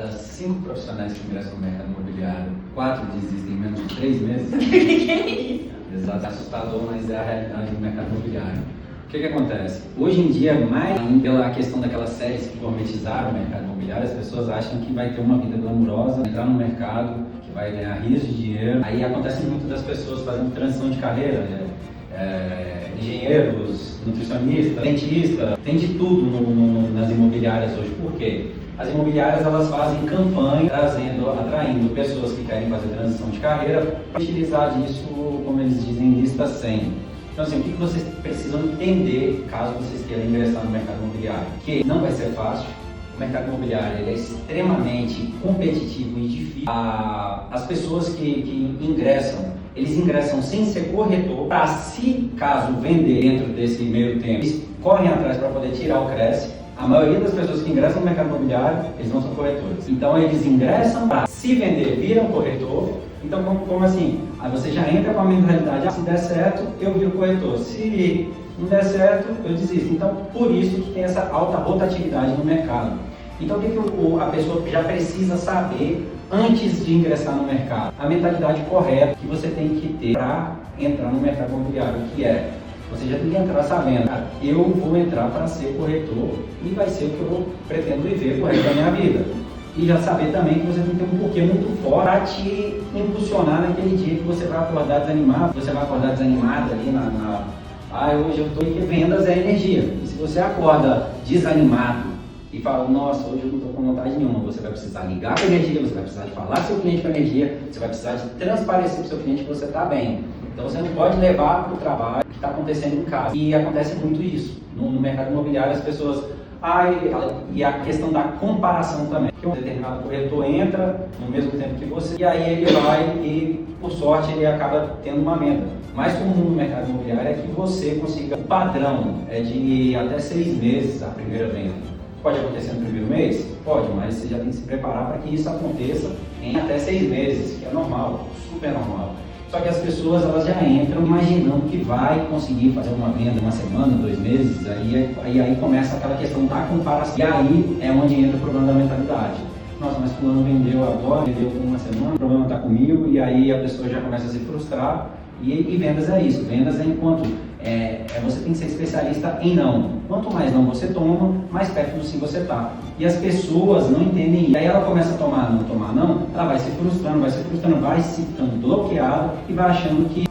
cada 5 profissionais que ingressam no mercado imobiliário, 4 desistem em menos de 3 meses. Que é isso? Exato, é assustador, mas é a realidade do mercado imobiliário. O que acontece? Hoje em dia, mais pela questão daquelas séries que gourmetizaram o mercado imobiliário, as pessoas acham que vai ter uma vida glamurosa, entrar no mercado, que vai ganhar rios de dinheiro. Aí acontece muito das pessoas fazendo transição de carreira, engenheiros, nutricionistas, dentistas, tem de tudo nas imobiliárias hoje. Por quê? As imobiliárias elas fazem campanha atraindo pessoas que querem fazer transição de carreira para utilizar disso, como eles dizem, lista 100. Então assim, o que vocês precisam entender caso vocês queiram ingressar no mercado imobiliário? Que não vai ser fácil. O mercado imobiliário ele é extremamente competitivo e difícil. As pessoas que ingressam, eles ingressam sem ser corretor, para se caso vender dentro desse meio tempo, eles correm atrás para poder tirar o Cresce. A maioria das pessoas que ingressam no mercado imobiliário, eles não são corretores. Então eles ingressam para se vender, viram corretor. Então como assim? Aí você já entra com a mentalidade, se der certo, eu viro corretor. Se não der certo, eu desisto. Então por isso que tem essa alta rotatividade no mercado. Então o que a pessoa já precisa saber antes de ingressar no mercado? A mentalidade correta que você tem que ter para entrar no mercado imobiliário, que é você já tem que entrar sabendo, cara, eu vou entrar para ser corretor e vai ser o que eu pretendo viver por resto da minha vida. E já saber também que você tem que ter um porquê muito forte para te impulsionar naquele dia que você vai acordar desanimado, você vai acordar desanimado ali hoje eu estou aqui, vendas é energia. E se você acorda desanimado e fala, nossa, hoje eu não estou com vontade nenhuma, você vai precisar ligar para a energia, você vai precisar de falar com o seu cliente com a energia, você vai precisar de transparecer para o seu cliente que você está bem. Então você não pode levar para o trabalho que está acontecendo em casa. E acontece muito isso. No mercado imobiliário as pessoas... e a questão da comparação também. Que um determinado corretor entra no mesmo tempo que você e aí ele vai e, por sorte, ele acaba tendo uma venda. Mais comum no mercado imobiliário é que você consiga... O padrão é de até 6 meses a primeira venda. Pode acontecer no primeiro mês? Pode, mas você já tem que se preparar para que isso aconteça em até 6 meses, que é normal, super normal. Só que as pessoas elas já entram imaginando que vai conseguir fazer uma venda em uma semana, 2 meses, aí começa aquela questão da comparação. E aí é onde entra o problema da mentalidade. Nossa, mas fulano vendeu agora, vendeu por uma semana, o problema está comigo, e aí a pessoa já começa a se frustrar. E vendas é isso, vendas é enquanto você tem que ser especialista em não. Quanto mais não você toma, mais perto do sim você está. E as pessoas não entendem isso. Aí ela começa a tomar não, ela vai se frustrando, vai se ficando bloqueada e vai achando que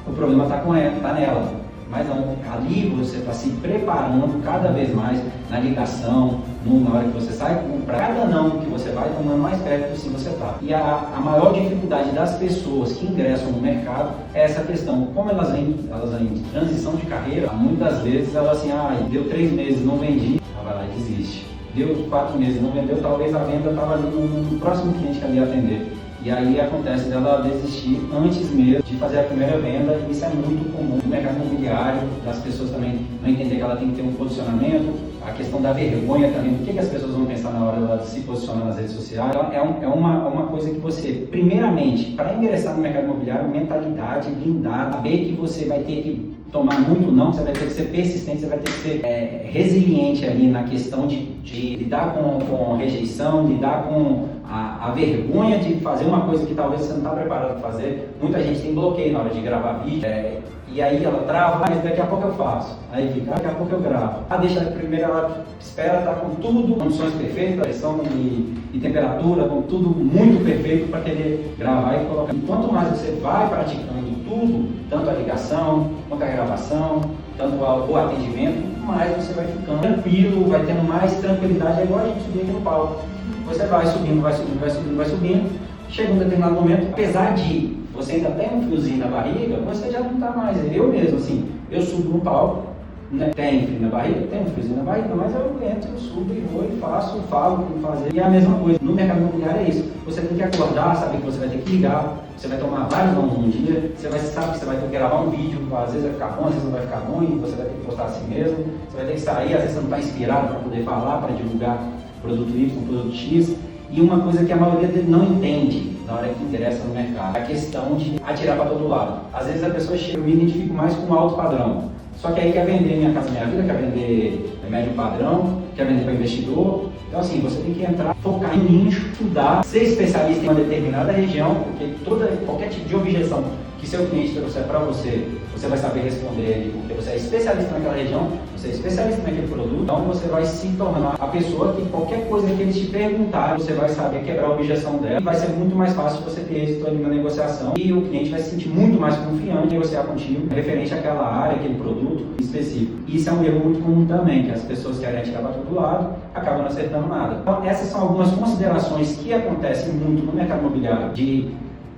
o problema está nela. Mas ali você está se preparando cada vez mais na ligação, na hora que você sai, para cada não que você vai tomando mais perto do sim você está. E a maior dificuldade das pessoas que ingressam no mercado é essa questão. Como elas vêm de transição de carreira, muitas vezes elas assim, deu 3 meses, não vendi, ela vai lá e desiste. Deu 4 meses, não vendeu, talvez a venda estava ali no próximo cliente que ela ia atender. E aí acontece dela desistir antes mesmo de fazer a primeira venda, e isso é muito comum no mercado imobiliário, das pessoas também não entender que ela tem que ter um posicionamento, a questão da vergonha também, o que as pessoas vão pensar na hora de se posicionar nas redes sociais. É uma coisa que você, primeiramente, para ingressar no mercado imobiliário, mentalidade blindada, saber que você vai ter que tomar muito não, você vai ter que ser persistente, você vai ter que ser resiliente ali na questão de lidar com rejeição, lidar com a vergonha de fazer uma coisa que talvez você não está preparado para fazer. Muita gente tem bloqueio na hora de gravar vídeo, e aí ela trava, mas daqui a pouco eu faço. Aí fica, daqui a pouco eu gravo. Deixa primeiro, ela espera estar com tudo, condições perfeitas, pressão e temperatura, com tudo muito perfeito para querer gravar e colocar. E quanto mais você vai praticando tudo, tanto a ligação, quanto a gravação, tanto o atendimento, mais você vai ficando tranquilo, vai tendo mais tranquilidade. É igual a gente subir aqui no palco. Você vai subindo, chega um determinado momento, apesar de você ainda ter um friozinho na barriga, você já não está mais. Eu mesmo, assim, eu subo no palco, né? Tem frio na barriga? Tem um friozinho na barriga, mas eu entro, eu subo e vou e faço, falo o que fazer. E é a mesma coisa, no mercado imobiliário é isso. Você tem que acordar, saber que você vai ter que ligar, você vai tomar vários não num dia, você vai saber que você vai ter que gravar um vídeo, às vezes vai ficar bom, às vezes não vai ficar bom, e você vai ter que postar assim mesmo, você vai ter que sair, às vezes você não está inspirado para poder falar, para divulgar produto Y, produto X. E uma coisa que a maioria não entende na hora que interessa no mercado, a questão de atirar para todo lado. Às vezes a pessoa chega, eu me identifico mais com um alto padrão. Só que aí quer vender Minha Casa Minha Vida, quer vender médio padrão, quer vender para investidor, Então assim, você tem que entrar, focar em nicho, estudar, ser especialista em uma determinada região, porque qualquer tipo de objeção que seu cliente trouxer para você, você vai saber responder ele, porque você é especialista naquela região, você é especialista naquele produto, então você vai se tornar a pessoa que qualquer coisa que eles te perguntarem, você vai saber quebrar a objeção dela, e vai ser muito mais fácil você ter êxito ali na negociação, e o cliente vai se sentir muito mais confiante em negociar contigo, referente àquela área, aquele produto específico. Isso é um erro muito comum também, que as pessoas querem atirar para todo lado, acabam não acertando nada. Então essas são algumas considerações que acontecem muito no mercado imobiliário,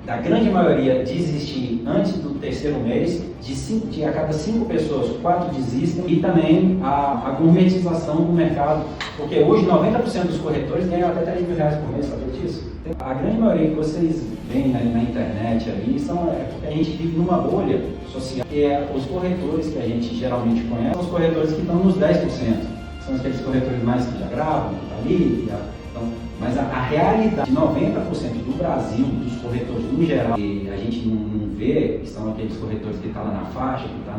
da grande maioria desistir antes do terceiro mês, de a cada 5 pessoas, 4 desistem, e também a gourmetização do mercado, porque hoje 90% dos corretores ganham até R$3.000 por mês, sabia disso? A grande maioria que vocês veem na internet ali é porque a gente vive numa bolha social, que é os corretores que a gente geralmente conhece, são os corretores que estão nos 10%, são aqueles corretores mais que já gravam, que estão ali, mas a realidade de 90% do Brasil, dos corretores no geral, e a gente não vê, que são aqueles corretores que estão lá na faixa, que estão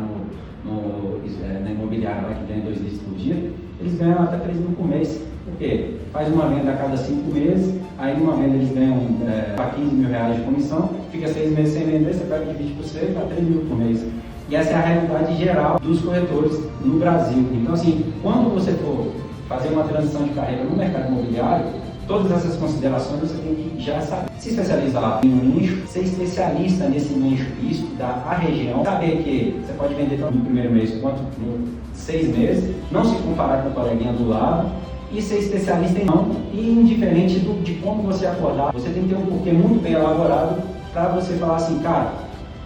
na imobiliária lá que ganha 2 leads por dia, eles ganham até 3 mil por mês. Por quê? Faz uma venda a cada 5 meses, aí numa venda eles ganham R$15 mil de comissão, fica 6 meses sem vender, você pega divide por 6, dá 3 mil por mês. E essa é a realidade geral dos corretores no Brasil. Então assim, quando você for fazer uma transição de carreira no mercado imobiliário, todas essas considerações você tem que já saber. Se especializar em um nicho, ser especialista nesse nicho e estudar a região, saber que você pode vender tanto no primeiro mês quanto no 6 meses, não se comparar com o coleguinha do lado e ser especialista em não, e indiferente de como você acordar, você tem que ter um porquê muito bem elaborado para você falar assim, cara,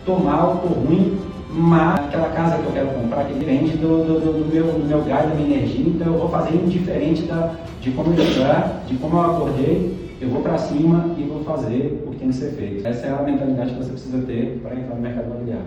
tô mal, tô ruim, mas aquela casa que eu quero comprar que depende do meu gás, da minha energia, então eu vou fazer indiferente de como eu chegar, de como eu acordei, eu vou para cima e vou fazer o que tem que ser feito. Essa é a mentalidade que você precisa ter para entrar no mercado imobiliário.